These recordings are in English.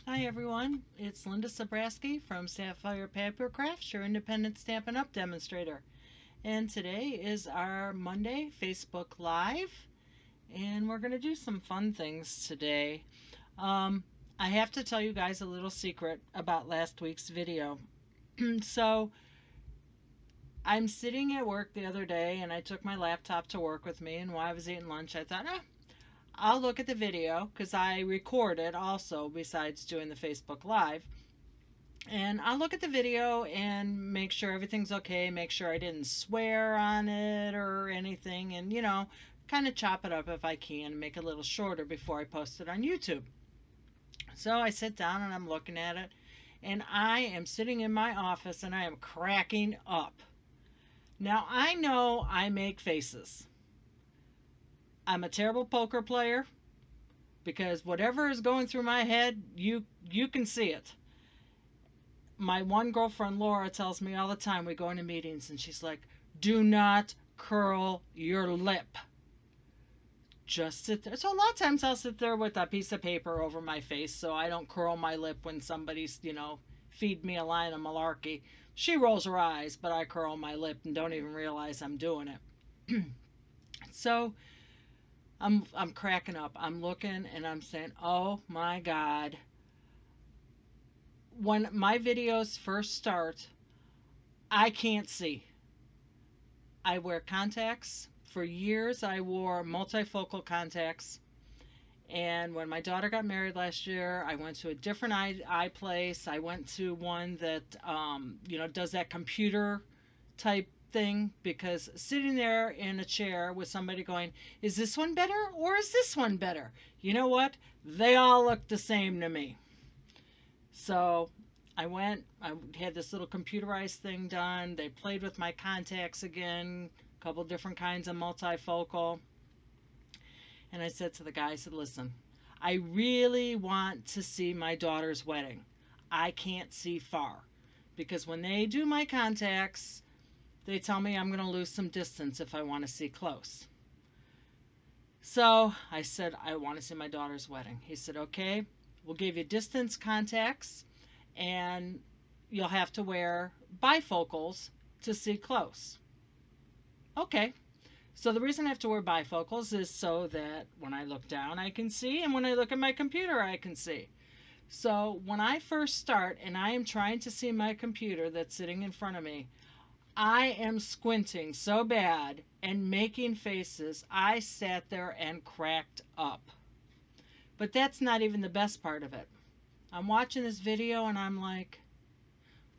Hi everyone, it's Linda Sabraski from Sapphire Paper Crafts, your independent Stampin' Up! Demonstrator. And today is our Monday Facebook Live, and we're going to do some fun things today. Um, I have to tell you guys a little secret about last week's video. So, I'm sitting at work the other day, and I took my laptop to work with me, and while I was eating lunch, I thought, I'll look at the video, because I record it also, besides doing the Facebook Live. And I'll look at the video and make sure everything's okay, make sure I didn't swear on it or anything, and kind of chop it up if I can, make it a little shorter before I post it on YouTube. So I sit down and I'm looking at it, and I am sitting in my office and I am cracking up. Now I know I make faces. I'm a terrible poker player because whatever is going through my head, you can see it. My one girlfriend Laura tells me all the time, we go into meetings and she's like, do not curl your lip. Just sit there. So a lot of times I'll sit there with a piece of paper over my face so I don't curl my lip when somebody's, feed me a line of malarkey. She rolls her eyes, but I curl my lip and don't even realize I'm doing it. So I'm cracking up. I'm looking and I'm saying, oh my God. When my videos first start, I can't see. I wear contacts. For years, I wore multifocal contacts. And when my daughter got married last year, I went to a different eye place. I went to one that, does that computer type thing, because sitting there in a chair with somebody going, is this one better or is this one better? You know what? They all look the same to me. So I had this little computerized thing done. They played with my contacts again, a couple different kinds of multifocal. And I said to the guy, I said, listen, I really want to see my daughter's wedding. I can't see far because when they do my contacts, they tell me I'm going to lose some distance if I want to see close. So I said, I want to see my daughter's wedding. He said, okay, we'll give you distance contacts and you'll have to wear bifocals to see close. Okay. So the reason I have to wear bifocals is so that when I look down I can see, and when I look at my computer I can see. So when I first start and I am trying to see my computer that's sitting in front of me, I am squinting so bad and making faces. I sat there and cracked up. But that's not even the best part of it. I'm watching this video and I'm like,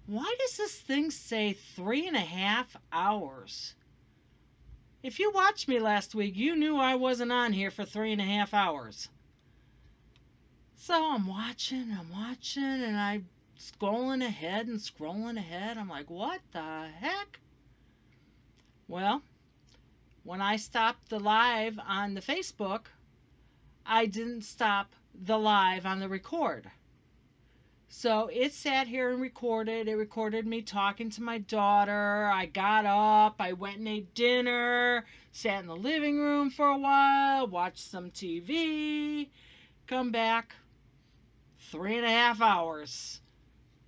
why does this thing say 3.5 hours? If you watched me last week, you knew I wasn't on here for 3.5 hours. So I'm watching, and I'm scrolling ahead and scrolling ahead. I'm like, what the heck? Well, when I stopped the live on the Facebook, I didn't stop the live on the record. So it sat here and recorded. It recorded me talking to my daughter. I got up, I went and ate dinner, sat in the living room for a while, watched some TV, come back, 3.5 hours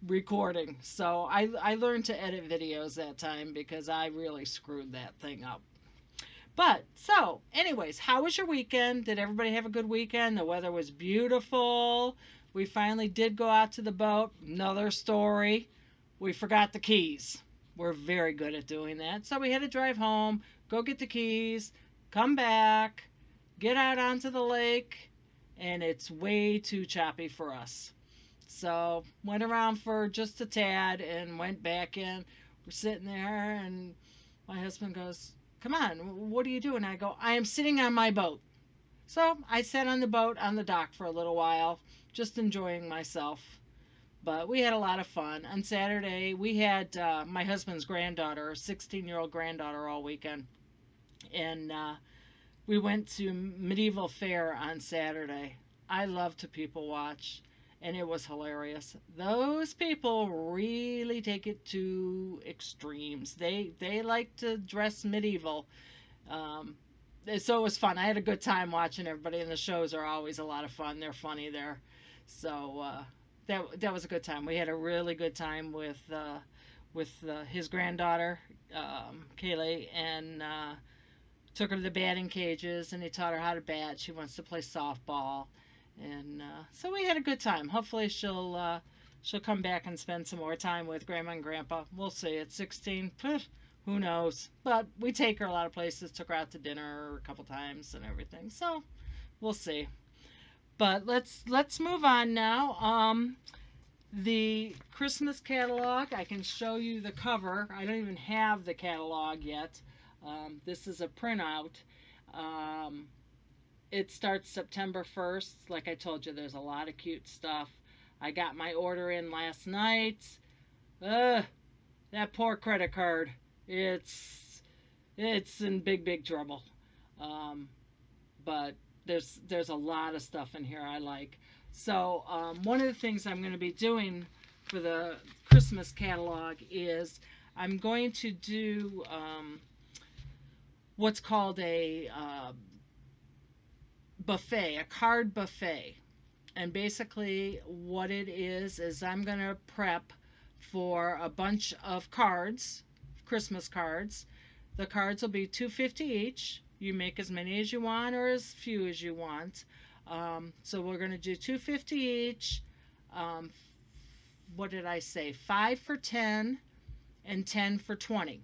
recording. So I learned to edit videos that time because I really screwed that thing up. But so, anyways, how was your weekend? Did everybody have a good weekend? The weather was beautiful. We finally did go out to the boat. Another story. We forgot the keys. We're very good at doing that. So we had to drive home, go get the keys, come back, get out onto the lake, and it's way too choppy for us. So went around for just a tad and went back in. We're sitting there and my husband goes, come on, what are you doing? I go, I am sitting on my boat. So I sat on the boat on the dock for a little while, just enjoying myself. But we had a lot of fun. On Saturday, we had my husband's granddaughter, 16-year-old granddaughter, all weekend. And we went to Medieval Fair on Saturday. I love to people watch, and it was hilarious. Those people really take it to extremes. They like to dress medieval. Um, so it was fun. I had a good time watching everybody, and the shows are always a lot of fun. They're funny there. So that was a good time. We had a really good time with his granddaughter, Kaylee, and took her to the batting cages, and he taught her how to bat. She wants to play softball, and so we had a good time. Hopefully, she'll come back and spend some more time with Grandma and Grandpa. We'll see. At 16, who knows? But we take her a lot of places. Took her out to dinner a couple times and everything. So we'll see. But let's move on now. The Christmas catalog. I can show you the cover. I don't even have the catalog yet. This is a printout. It starts September 1st. Like I told you, there's a lot of cute stuff. I got my order in last night. That poor credit card. It's in big trouble. But there's a lot of stuff in here I like. So one of the things I'm going to be doing for the Christmas catalog is I'm going to do what's called a buffet, a card buffet. And basically what it is I'm going to prep for a bunch of cards, Christmas cards. The cards will be $2.50 each. You make as many as you want or as few as you want. So we're going to do $2.50 each. What did I say? 5 for 10 and 10 for 20.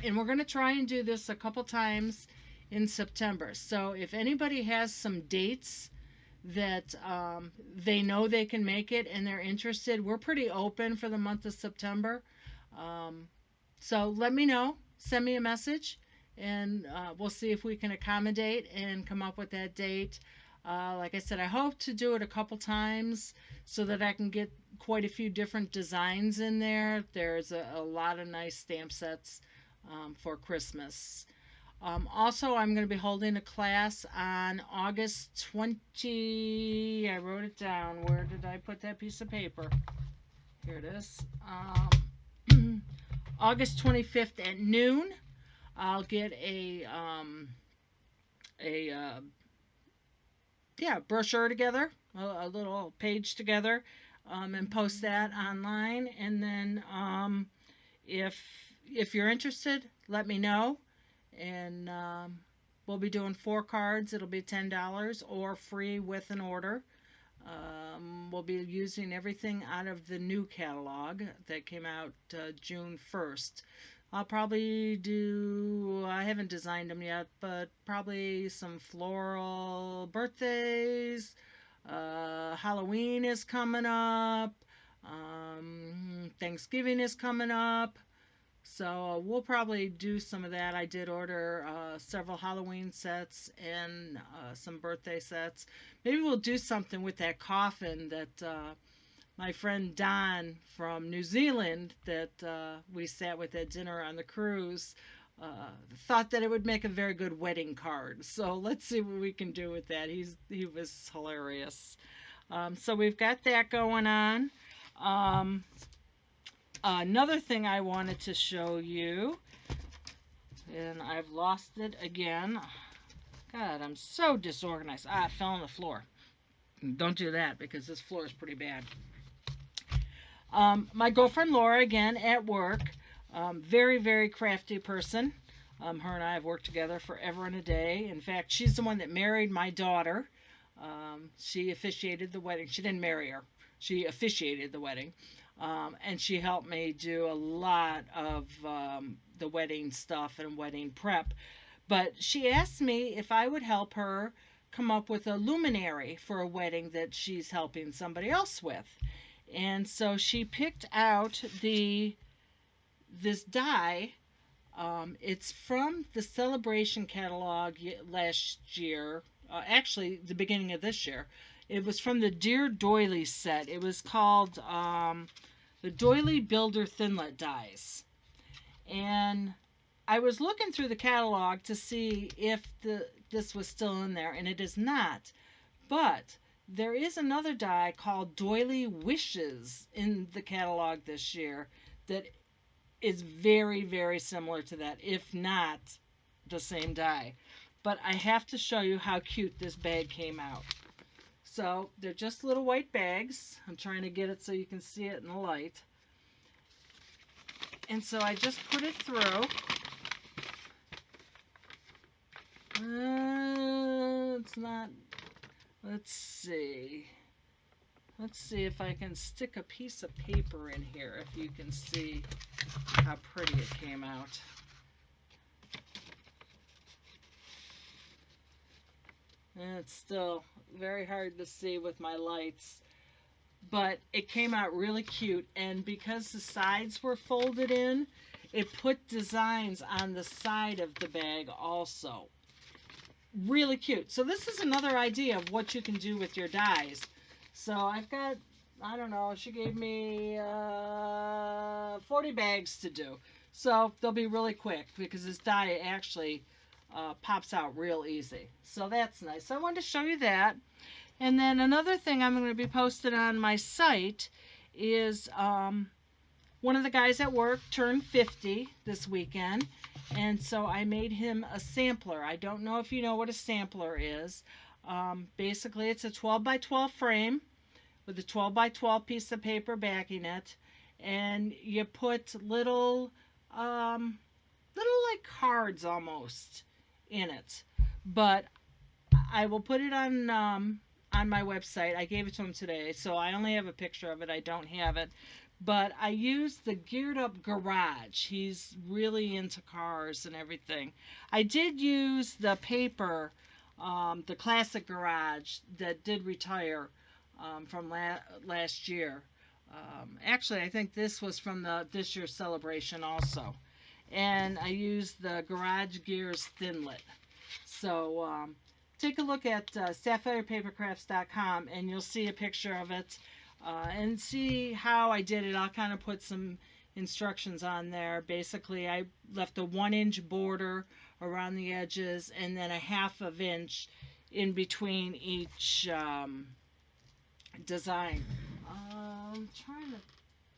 And we're going to try and do this a couple times in September. So if anybody has some dates that they know they can make it and they're interested, we're pretty open for the month of September. So let me know. Send me a message, and we'll see if we can accommodate and come up with that date. Like I said, I hope to do it a couple times so that I can get quite a few different designs in there. There's a lot of nice stamp sets for Christmas. Also, I'm going to be holding a class on August 20. I wrote it down. Where did I put that piece of paper? Here it is. August 25th at noon. I'll get a brochure together, a little page together, and post that online. And then if you're interested, let me know. And we'll be doing 4 cards. It'll be $10 or free with an order. We'll be using everything out of the new catalog that came out June 1st. I'll probably do, I haven't designed them yet, but probably some floral birthdays. Halloween is coming up. Thanksgiving is coming up. So we'll probably do some of that. I did order several Halloween sets and some birthday sets. Maybe we'll do something with that coffin that my friend Don from New Zealand that we sat with at dinner on the cruise thought that it would make a very good wedding card. So let's see what we can do with that. He was hilarious. So we've got that going on. Another thing I wanted to show you, and I've lost it again. God, I'm so disorganized. It fell on the floor. Don't do that because this floor is pretty bad. My girlfriend Laura, again, at work, very crafty person. Her and I have worked together forever and a day. In fact, she's the one that married my daughter. She officiated the wedding. She didn't marry her. She officiated the wedding. And she helped me do a lot of the wedding stuff and wedding prep. But she asked me if I would help her come up with a luminary for a wedding that she's helping somebody else with. And so she picked out this die. It's from the Celebration catalog last year. Actually, the beginning of this year. It was from the Dear Doily set. It was called the Doily Builder Thinlet Dies. And I was looking through the catalog to see if this was still in there, and it is not. But there is another die called Doily Wishes in the catalog this year that is very similar to that, if not the same die. But I have to show you how cute this bag came out. So they're just little white bags. I'm trying to get it so you can see it in the light. And so I just put it through. It's not, let's see. Let's see if I can stick a piece of paper in here, if you can see how pretty it came out. And it's still very hard to see with my lights, but it came out really cute. And because the sides were folded in, it put designs on the side of the bag also. Really cute. So this is another idea of what you can do with your dies. So I've got, I don't know, she gave me 40 bags to do. So they'll be really quick because this die actually pops out real easy. So that's nice. So I wanted to show you that. And then another thing I'm going to be posted on my site is one of the guys at work turned 50 this weekend. And so I made him a sampler. I don't know if you know what a sampler is. Basically, it's a 12 by 12 frame with a 12 by 12 piece of paper backing it. And you put little like cards almost in it. But I will put it on my website. I gave it to him today, so I only have a picture of it. I don't have it. But I used the Geared Up Garage. He's really into cars and everything. I did use the paper, the Classic Garage that did retire from last year. Actually, I think this was from this year's celebration also. And I used the Garage Gears Thinlit. So take a look at sapphirepapercrafts.com and you'll see a picture of it. And see how I did it. I'll kind of put some instructions on there. Basically, I left a 1-inch border around the edges and then a 1/2 inch in between each design. I'm trying to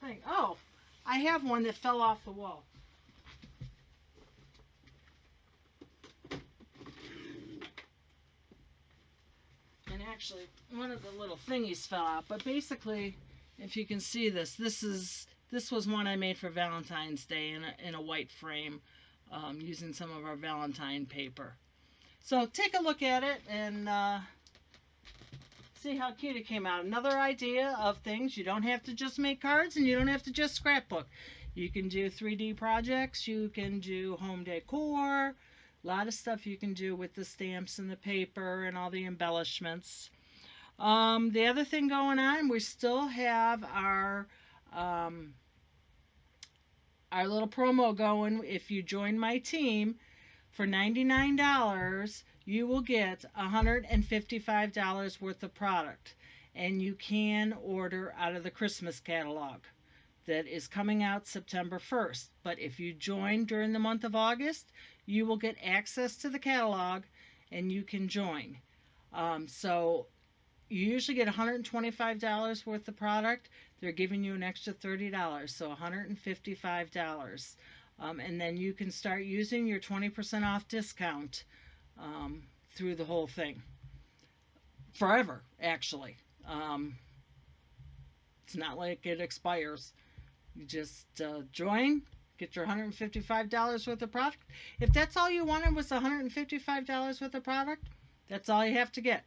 think. Oh, I have one that fell off the wall. And actually, one of the little thingies fell out. But basically, if you can see this, this was one I made for Valentine's Day in a white frame, using some of our Valentine paper. So take a look at it and see how cute it came out. Another idea of things. You don't have to just make cards and you don't have to just scrapbook. You can do 3D projects. You can do home decor. A lot of stuff you can do with the stamps and the paper and all the embellishments. The other thing going on, we still have our little promo going. If you join my team for $99, you will get $155 worth of product. And you can order out of the Christmas catalog that is coming out September 1st. But if you join during the month of August, you will get access to the catalog and you can join. So you usually get $125 worth of product. They're giving you an extra $30, so $155. And then you can start using your 20% off discount through the whole thing. Forever, actually. It's not like it expires. You just join, get your $155 worth of product. If that's all you wanted was $155 worth of product, that's all you have to get.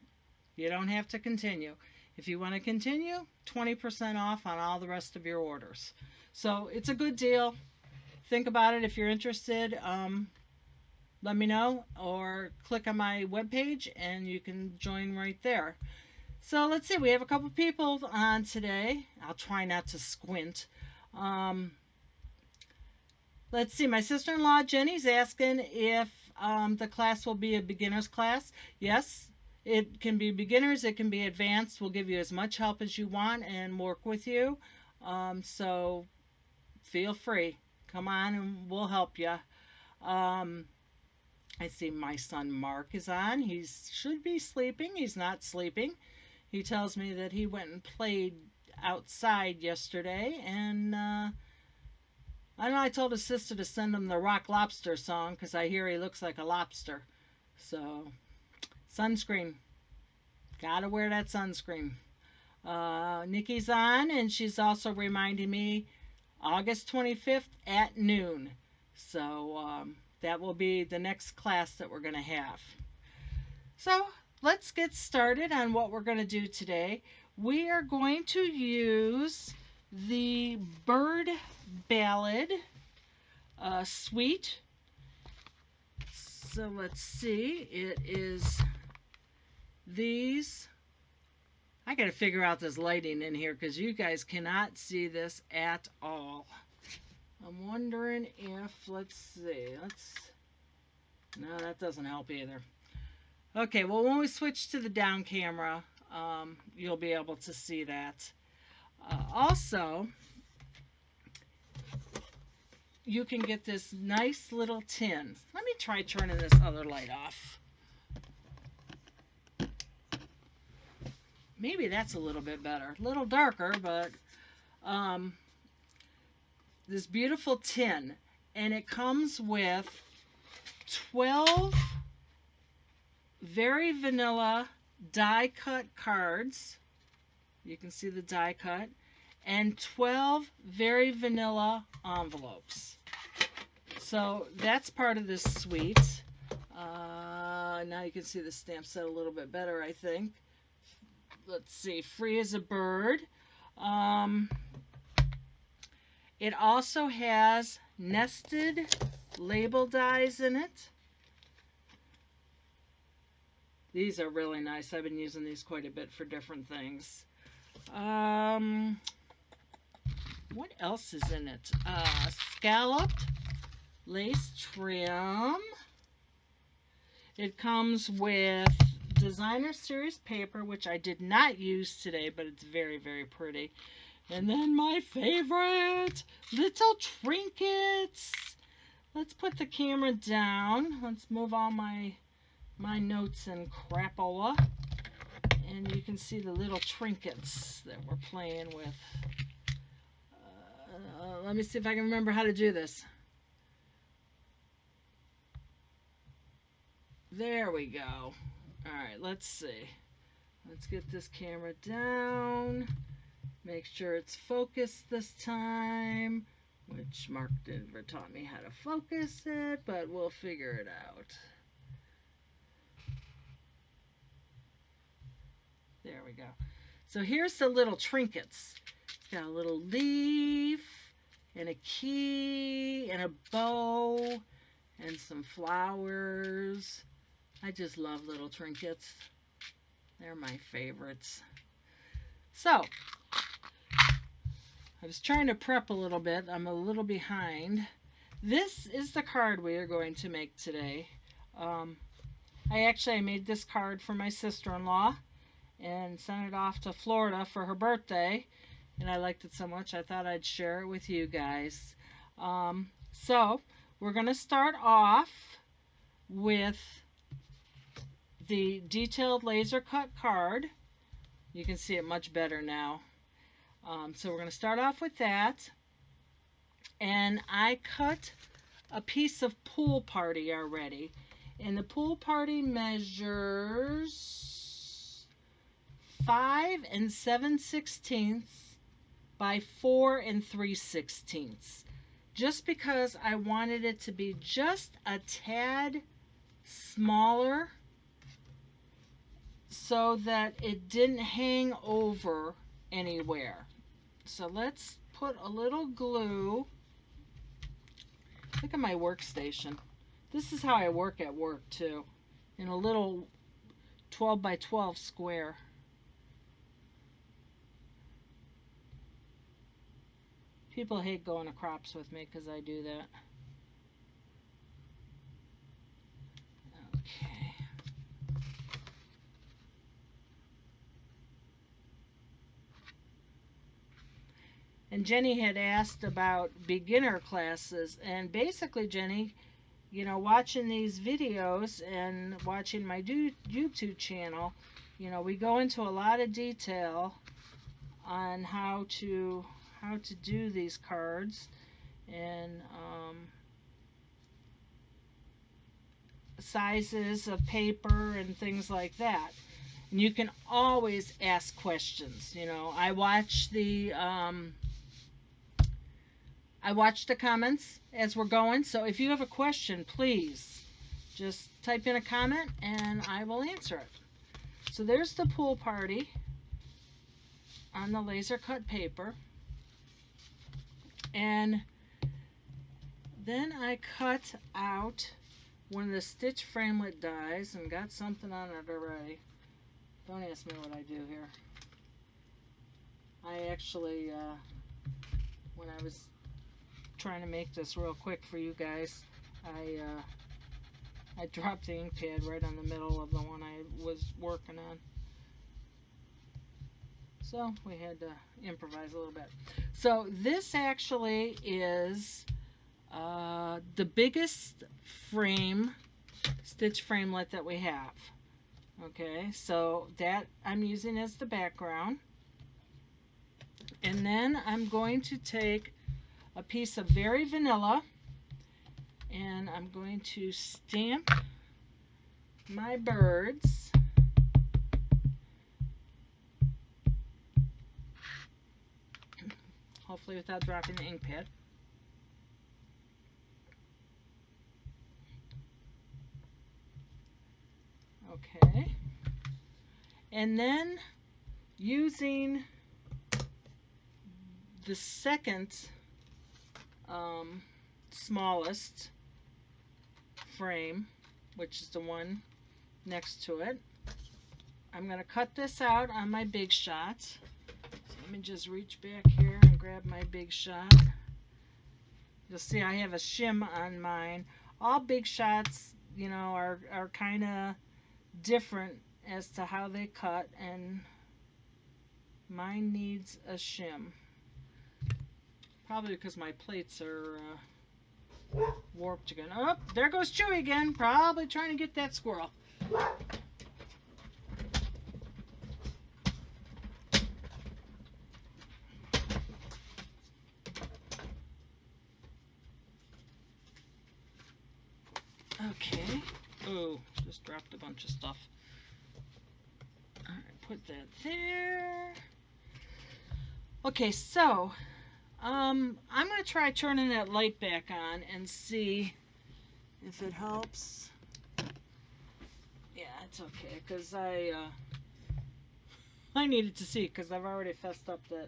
You don't have to continue. If you want to continue, 20% off on all the rest of your orders. So it's a good deal. Think about it. If you're interested, let me know or click on my webpage and you can join right there. So let's see. We have a couple people on today. I'll try not to squint. Let's see. My sister-in-law Jenny's asking if the class will be a beginner's class. Yes. It can be beginners, it can be advanced. We'll give you as much help as you want and work with you. So feel free. Come on and we'll help you. I see my son Mark is on. He should be sleeping. He's not sleeping. He tells me that he went and played outside yesterday. And I don't know, I told his sister to send him the Rock Lobster song because I hear he looks like a lobster. So sunscreen, Gotta wear that sunscreen. Nikki's on, and she's also reminding me August 25th at noon. So that will be the next class that we're going to have. So let's get started on what we're going to do today. We are going to use the Bird Ballad suite. So let's see. It is these. I got to figure out this lighting in here because you guys cannot see this at all. I'm wondering if, let's see, no, that doesn't help either. Okay, well, when we switch to the down camera, you'll be able to see that. Also, you can get this nice little tin. Let me try turning this other light off. Maybe that's a little bit better. A little darker, but this beautiful tin. And it comes with 12 very vanilla die cut cards. You can see the die cut. And 12 very vanilla envelopes. So that's part of this suite. Now you can see the stamp set a little bit better, I think. Let's see, free as a bird. It also has nested label dies in it. These are really nice. I've been using these quite a bit for different things. What else is in it? Scalloped lace trim. It comes with designer series paper, which I did not use today, but it's very, very pretty. And then my favorite, little trinkets. Let's put the camera down. Let's move all my notes and crapola. And you can see the little trinkets that we're playing with. Let me see if I can remember how to do this. There we go. All right, let's see. Let's get this camera down. Make sure it's focused this time, which Mark never taught me how to focus it, but we'll figure it out. There we go. So here's the little trinkets. It's got a little leaf and a key and a bow and some flowers. I just love little trinkets. They're my favorites. So I was trying to prep a little bit. I'm a little behind. This is the card we are going to make today. I made this card for my sister-in-law and sent it off to Florida for her birthday. And I liked it so much I thought I'd share it with you guys. So we're going to start off with the detailed laser cut card. You can see it much better now. So we're going to start off with that. And I cut a piece of Pool Party already. And the Pool Party measures 5 7/16 by 4 3/16. Just because I wanted it to be just a tad smaller so that it didn't hang over anywhere. So let's put a little glue. Look at my workstation. This is how I work at work too, in a little 12 by 12 square. People hate going to crops with me because I do that. Okay. And Jenny had asked about beginner classes, and basically, Jenny, you know, watching these videos and watching my YouTube channel, you know, we go into a lot of detail on how to do these cards and sizes of paper and things like that. And you can always ask questions. You know, I watch the comments as we're going. So if you have a question, please just type in a comment and I will answer it. So there's the pool party on the laser cut paper. And then I cut out one of the stitch framelit dies and got something on it already. Don't ask me what I do here. I actually, when I was trying to make this real quick for you guys, I dropped the ink pad right on the middle of the one I was working on. So we had to improvise a little bit. So this actually is the biggest stitch framelit that we have. Okay, so that I'm using as the background. And then I'm going to take a piece of Very Vanilla and I'm going to stamp my birds. Hopefully without dropping the ink pad. Okay. And then using the second smallest frame, which is the one next to it, I'm going to cut this out on my Big Shot. So let me just reach back here and grab my Big Shot. You'll see I have a shim on mine. All Big Shots, you know, are kind of different as to how they cut, and mine needs a shim. Probably because my plates are warped again. Oh, there goes Chewy again. Probably trying to get that squirrel. Okay. Oh, just dropped a bunch of stuff. Alright, put that there. Okay, so I'm going to try turning that light back on and see if it helps. Yeah, it's okay, because I needed to see, because I've already fessed up that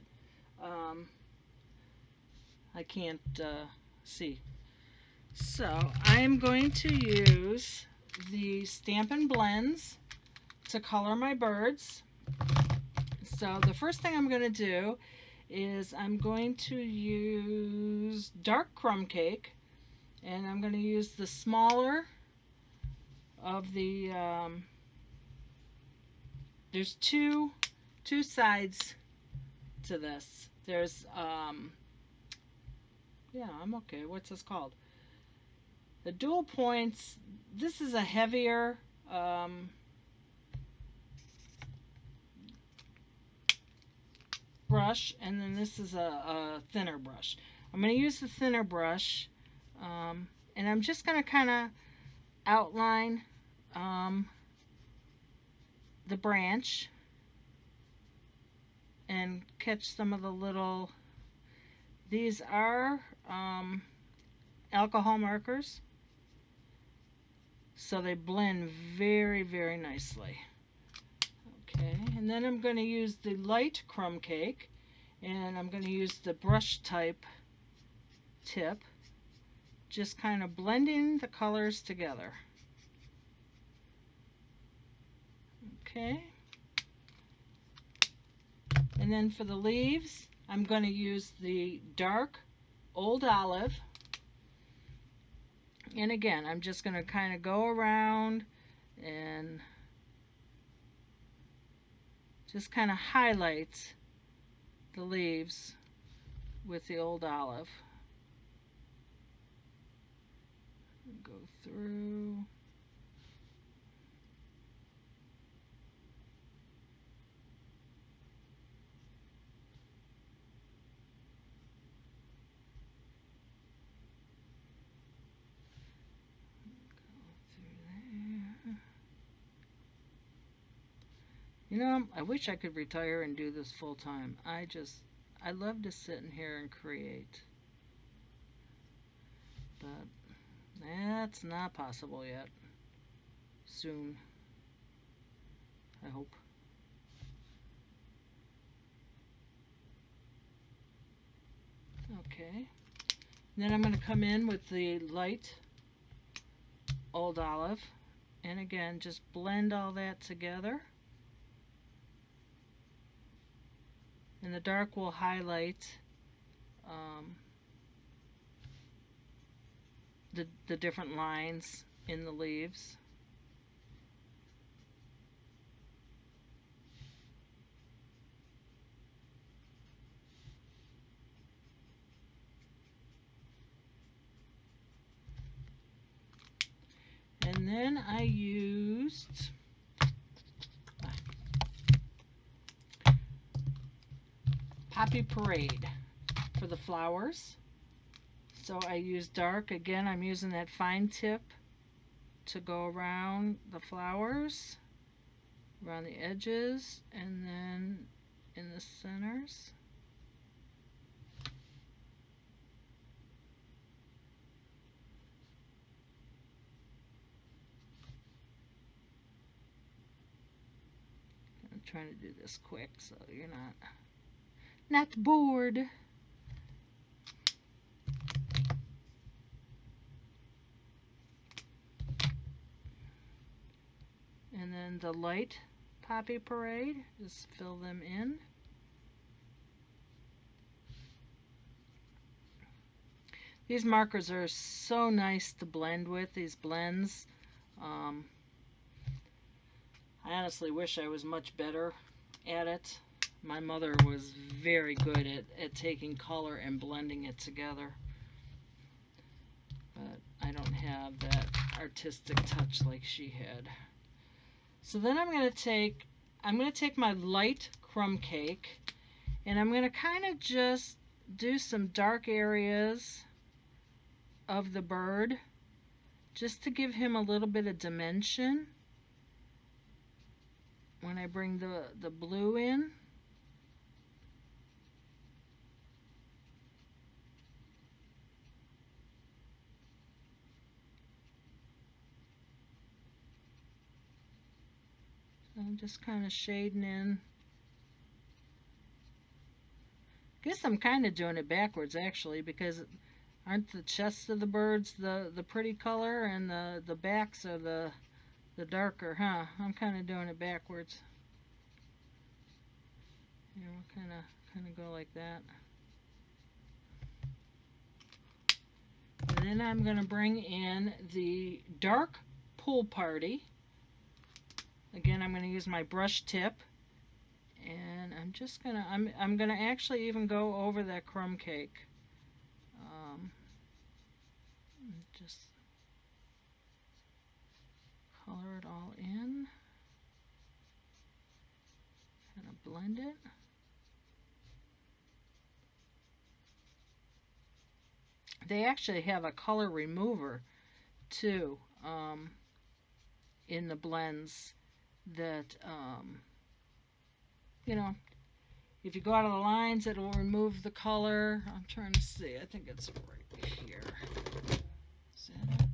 I can't see. So I'm going to use the Stampin' Blends to color my birds. So the first thing I'm going to do is I'm going to use dark crumb cake, and I'm going to use the smaller of the there's two sides to this. There's yeah, I'm okay. What's this called? The dual points. This is a heavier brush, and then this is a thinner brush. I'm going to use the thinner brush, and I'm just going to kind of outline the branch and catch some of the little, these are alcohol markers, so they blend very, very nicely. Okay, and then I'm going to use the light crumb cake, and I'm going to use the brush type tip, just kind of blending the colors together. Okay, and then for the leaves, I'm going to use the dark Old Olive, and again, I'm just going to kind of go around and just kind of highlight the leaves with the Old Olive. Go through. You know, I wish I could retire and do this full time. I love to sit in here and create. But that's not possible yet. Soon, I hope. Okay. Then I'm going to come in with the light old olive. And again, just blend all that together. And the dark will highlight the different lines in the leaves. And then I used Poppy Parade for the flowers. So I use dark. Again, I'm using that fine tip to go around the flowers, around the edges, and then in the centers. I'm trying to do this quick so you're not bored. And then the light Poppy Parade, just fill them in. These markers are so nice to blend with, these blends. I honestly wish I was much better at it. My mother was very good at taking color and blending it together. But I don't have that artistic touch like she had. So then I'm going to take my light crumb cake, and I'm going to kind of just do some dark areas of the bird just to give him a little bit of dimension when I bring the blue in. So I'm just kind of shading in. I guess I'm kind of doing it backwards actually, because aren't the chests of the birds the pretty color and the backs are the darker, huh? I'm kind of doing it backwards. Yeah, we'll kind of go like that. And then I'm going to bring in the dark pool party. Again, I'm going to use my brush tip, and I'm just going to I'm going to actually even go over that crumb cake. Just color it all in. Kind of blend it. They actually have a color remover too in the blends that you know, if you go out of the lines, it will remove the color. I'm trying to see. I think it's right here. Is that it?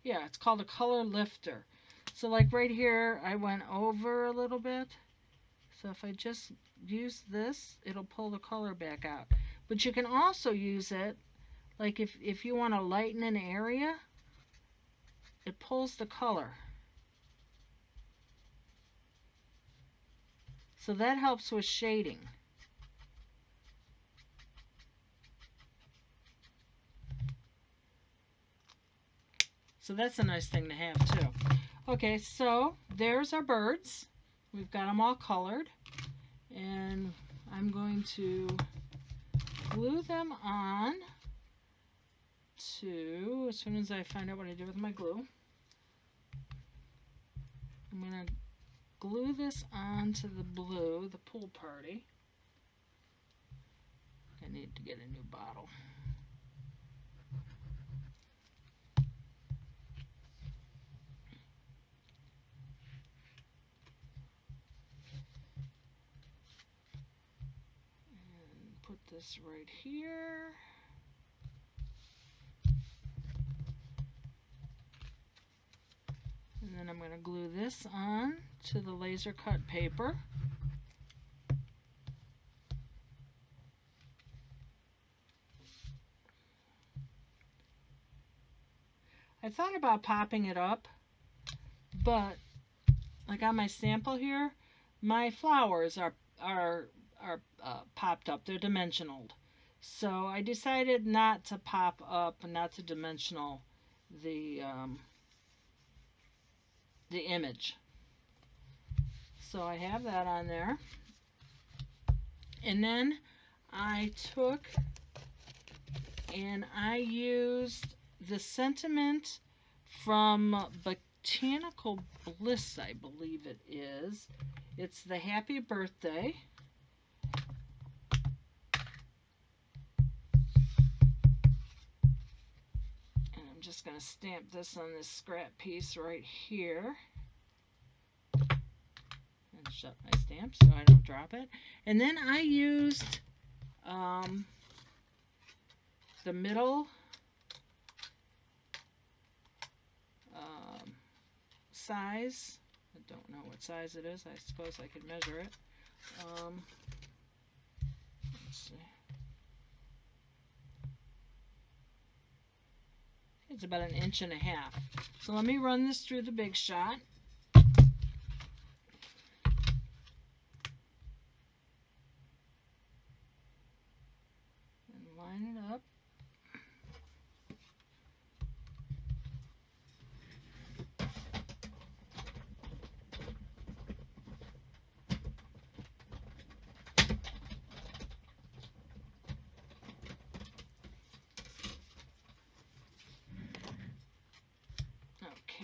Yeah, it's called a color lifter. So like right here, I went over a little bit. So if I just use this, it'll pull the color back out. But you can also use it, like if you want to lighten an area, it pulls the color. So that helps with shading. So that's a nice thing to have too. Okay, so there's our birds. We've got them all colored. And I'm going to glue them on to, as soon as I find out what I do with my glue, I'm going to glue this onto the blue, the pool party. I need to get a new bottle. this right here. And then I'm going to glue this on to the laser cut paper. I thought about popping it up, but like on my sample here, my flowers are popped up. They're dimensional. So I decided not to pop up, not to dimensional the image. So I have that on there. And then I took and I used the sentiment from Botanical Bliss, I believe it is. It's the happy birthday. And I'm just going to stamp this on this scrap piece right here. And shut my stamp so I don't drop it. And then I used the middle size. I don't know what size it is. I suppose I could measure it. Let's see. It's about 1.5 inches. So let me run this through the Big Shot. And line it up.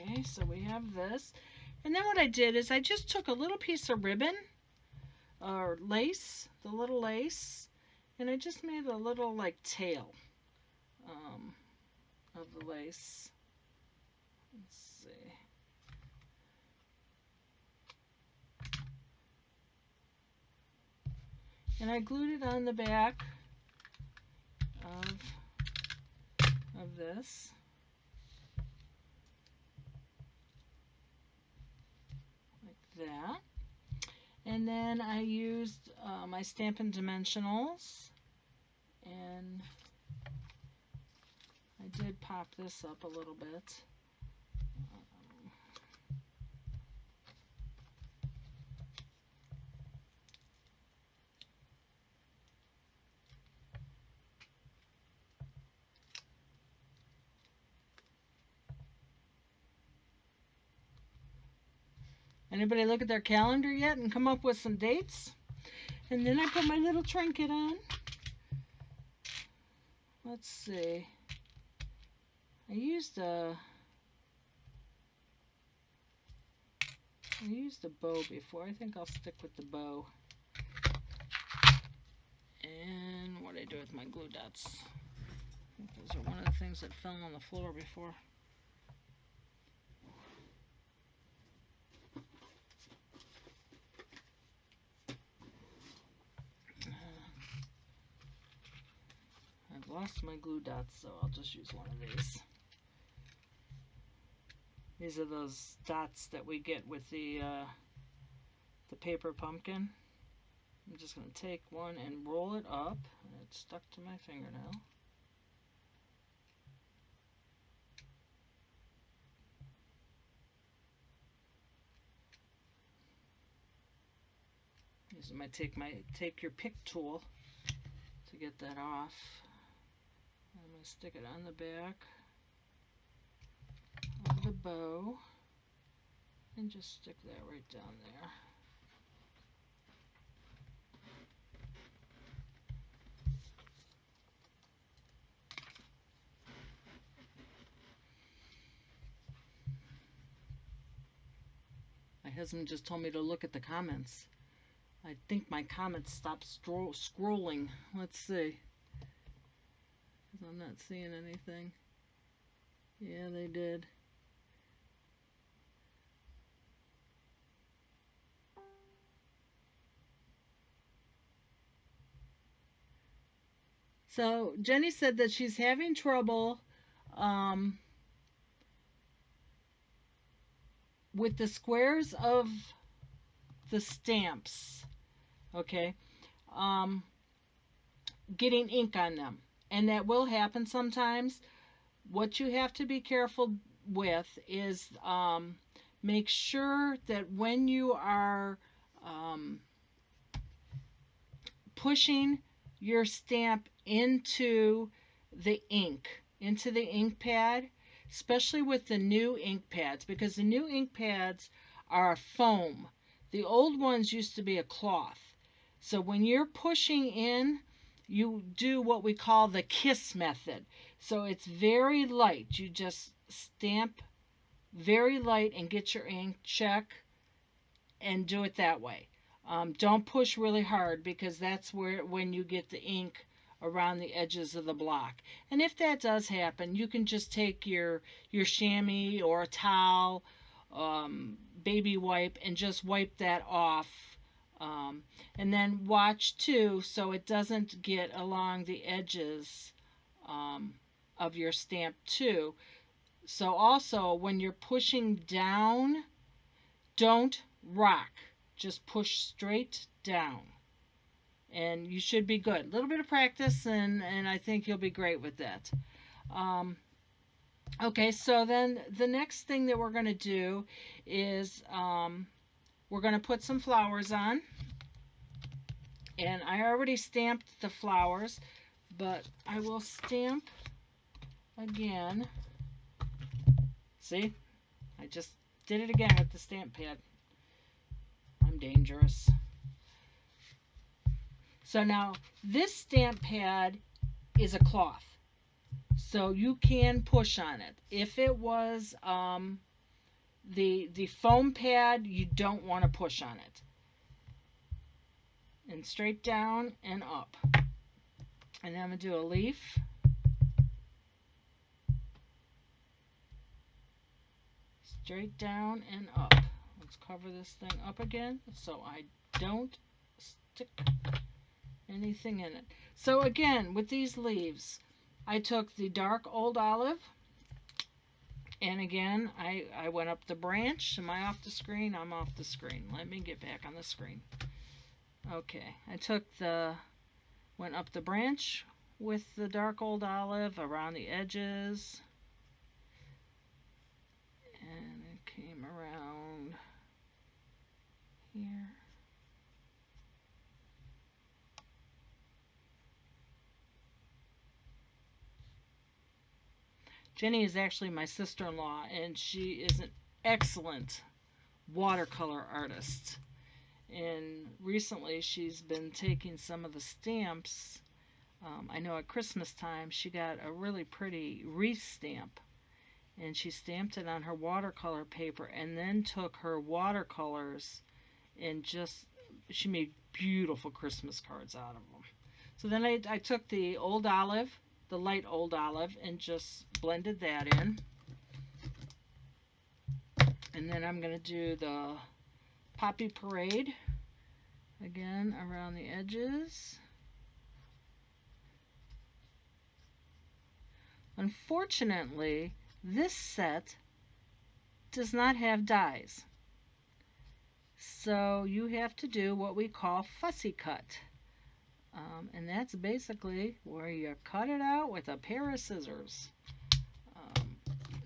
Okay, so we have this. And then what I did is I just took a little piece of ribbon or lace, the little lace, and I just made a little like tail of the lace. Let's see. And I glued it on the back of this. Like that. And then I used my Stampin' Dimensionals, and I did pop this up a little bit. Anybody look at their calendar yet and come up with some dates? And then I put my little trinket on. Let's see. I used a bow before. I think I'll stick with the bow. And what did I do with my glue dots? I think those are one of the things that fell on the floor before. I've lost my glue dots, so I'll just use one of these. These are those dots that we get with the paper pumpkin. I'm just going to take one and roll it up. It's stuck to my fingernail. Take your pick tool to get that off. I'm going to stick it on the back of the bow and just stick that right down there. My husband just told me to look at the comments. I think my comments stopped scrolling. Let's see. Because I'm not seeing anything. Yeah, they did. So Jenny said that she's having trouble um, with the squares of the stamps. Okay, um, getting ink on them, and that will happen sometimes. What you have to be careful with is make sure that when you are um, pushing your stamp into the ink pad, especially with the new ink pads, because the new ink pads are foam. The old ones used to be a cloth. So when you're pushing in, you do what we call the kiss method. So it's very light. You just stamp very light and get your ink check and do it that way. Don't push really hard, because that's where when you get the ink around the edges of the block. And if that does happen, you can just take your chamois or a towel, baby wipe, and just wipe that off. And then watch too, so it doesn't get along the edges of your stamp too. So also, when you're pushing down, don't rock. Just push straight down. And you should be good. A little bit of practice, and I think you'll be great with that. Okay, so then the next thing that we're going to do is we're going to put some flowers on. And I already stamped the flowers, but I will stamp again. See? I just did it again with the stamp pad. I'm dangerous. So now this stamp pad is a cloth, so you can push on it. If it was the foam pad, you don't want to push on it. And straight down and up. And then I'm going to do a leaf. Straight down and up. Let's cover this thing up again so I don't stick anything in it. So again, with these leaves, I took the dark old olive, and again, I went up the branch. Am I off the screen? I'm off the screen. Let me get back on the screen. Okay, went up the branch with the dark old olive around the edges, and it came around here. Jenny is actually my sister-in-law, and she is an excellent watercolor artist. And recently she's been taking some of the stamps. I know at Christmas time she got a really pretty wreath stamp, and she stamped it on her watercolor paper and then took her watercolors and she made beautiful Christmas cards out of them. So then I took the old olive, the light old olive, and just blended that in. And then I'm going to do the Poppy Parade again around the edges. Unfortunately, this set does not have dies. So you have to do what we call fussy cut. And that's basically where you cut it out with a pair of scissors.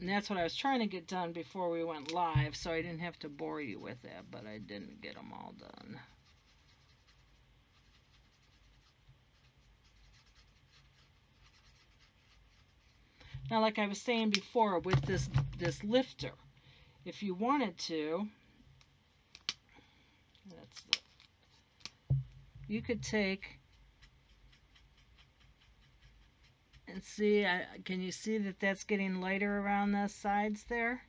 And that's what I was trying to get done before we went live, so I didn't have to bore you with that, but I didn't get them all done. Now, like I was saying before, with this lifter, if you wanted to, you could take and see, can you see that that's getting lighter around the sides there?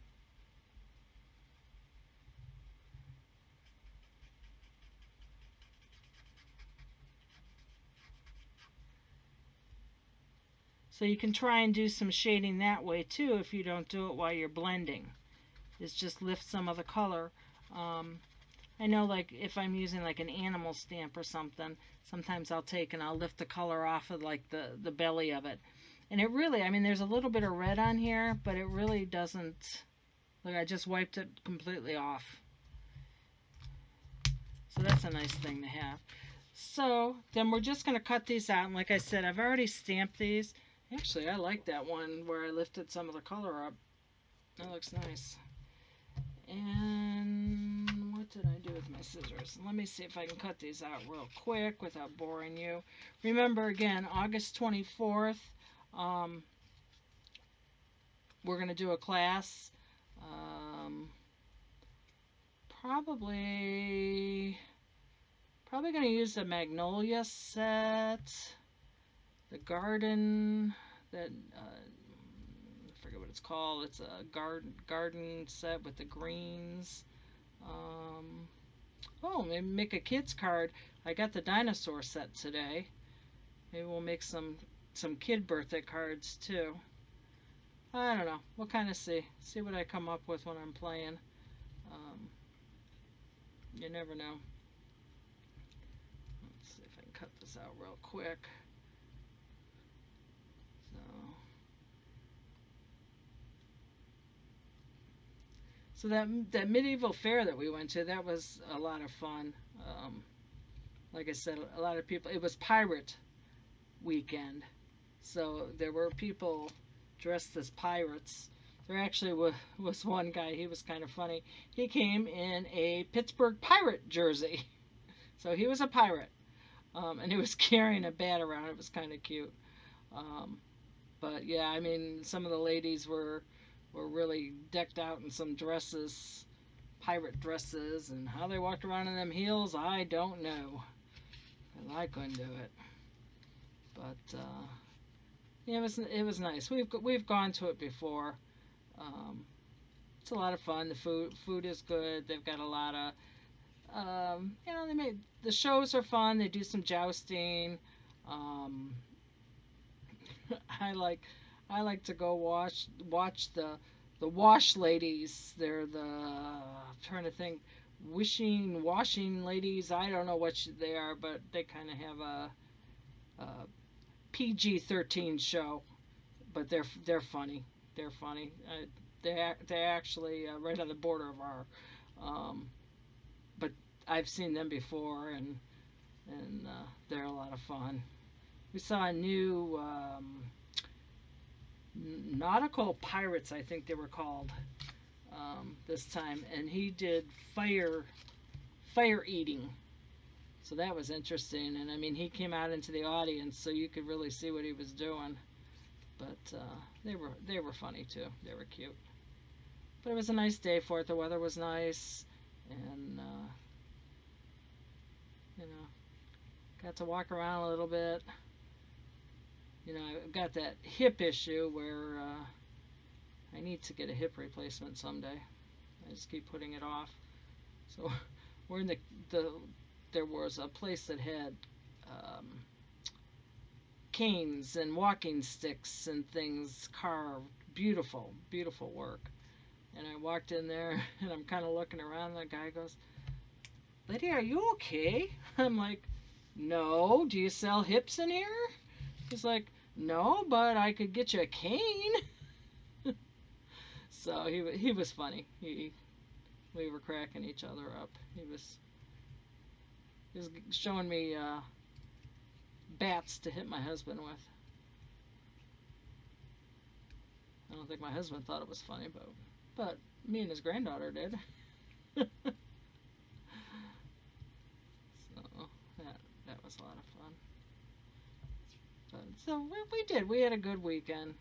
So you can try and do some shading that way too if you don't do it while you're blending. Is just lift some of the color. I know, like, if I'm using like an animal stamp or something, sometimes I'll take and I'll lift the color off of like the belly of it. And it really, I mean, there's a little bit of red on here, but it really doesn't. Look, I just wiped it completely off. So that's a nice thing to have. So then we're just going to cut these out. And like I said, I've already stamped these. Actually, I like that one where I lifted some of the color up. That looks nice. And what did I do with my scissors? Let me see if I can cut these out real quick without boring you. Remember, again, August 24th, we're going to do a class. Probably going to use the magnolia set, the garden, that I forget what it's called. It's a garden set with the greens. Oh, maybe make a kids card. I got the dinosaur set today. Maybe we'll make some kid birthday cards too. I don't know. We'll kind of see what I come up with when I'm playing. You never know. Let's see if I can cut this out real quick. So that medieval fair that we went to, that was a lot of fun. Like I said, a lot of people. It was pirate weekend, so there were people dressed as pirates. There actually was one guy. He was kind of funny. He came in a Pittsburgh Pirate jersey, so he was a pirate, and he was carrying a bat around. It was kind of cute. Um, but yeah, I mean, some of the ladies were really decked out in some dresses, pirate dresses, and how they walked around in them heels, I don't know. And I couldn't do it. But yeah, it was nice. We've gone to it before. Um, it's a lot of fun. The food is good. They've got a lot of they made the shows are fun. They do some jousting. Um, I like I like to go watch the wash ladies. They're the I'm trying to think washing ladies. I don't know what they are, but they kind of have a PG-13 show. But they're funny. They're funny. They're actually right on the border of our. Um, but I've seen them before, and they're a lot of fun. We saw a new nautical pirates, I think they were called, this time, and he did fire eating. So that was interesting, and I mean he came out into the audience, so you could really see what he was doing. But they were funny too. They were cute. But it was a nice day for it. The weather was nice, and got to walk around a little bit. I've got that hip issue where I need to get a hip replacement someday. I just keep putting it off. So we're in the there was a place that had canes and walking sticks and things carved, beautiful, beautiful work. And I walked in there and I'm kind of looking around. The guy goes, "Lady, are you okay?" I'm like, "No. Do you sell hips in here?" He's like, "No, but I could get you a cane." So he was funny. We were cracking each other up. He was showing me bats to hit my husband with. I don't think my husband thought it was funny, but me and his granddaughter did. So that was a lot of fun. So we did. We had a good weekend.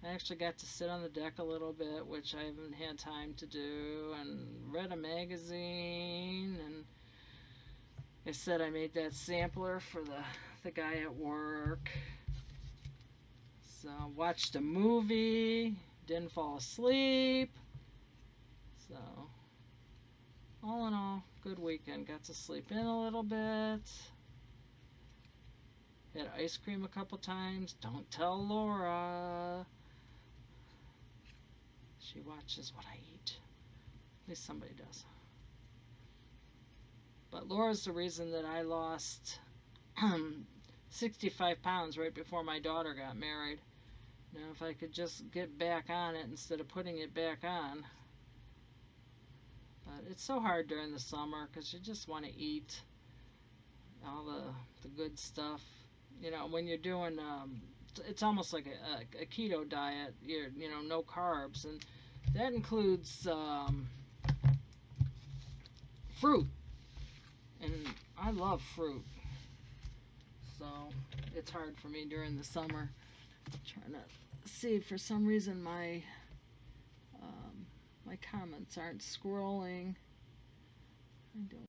I actually got to sit on the deck a little bit, which I haven't had time to do, and read a magazine. And I said I made that sampler for the guy at work. So watched a movie, didn't fall asleep. So all in all, good weekend. Got to sleep in a little bit. Had ice cream a couple times. Don't tell Laura. She watches what I eat. At least somebody does. But Laura's the reason that I lost 65 pounds right before my daughter got married. Now, if I could just get back on it instead of putting it back on. But it's so hard during the summer because you just want to eat all the good stuff. You know, when you're doing, it's almost like a keto diet. No carbs, and that includes fruit. And I love fruit, so it's hard for me during the summer. I'm trying to see, for some reason my comments aren't scrolling. I don't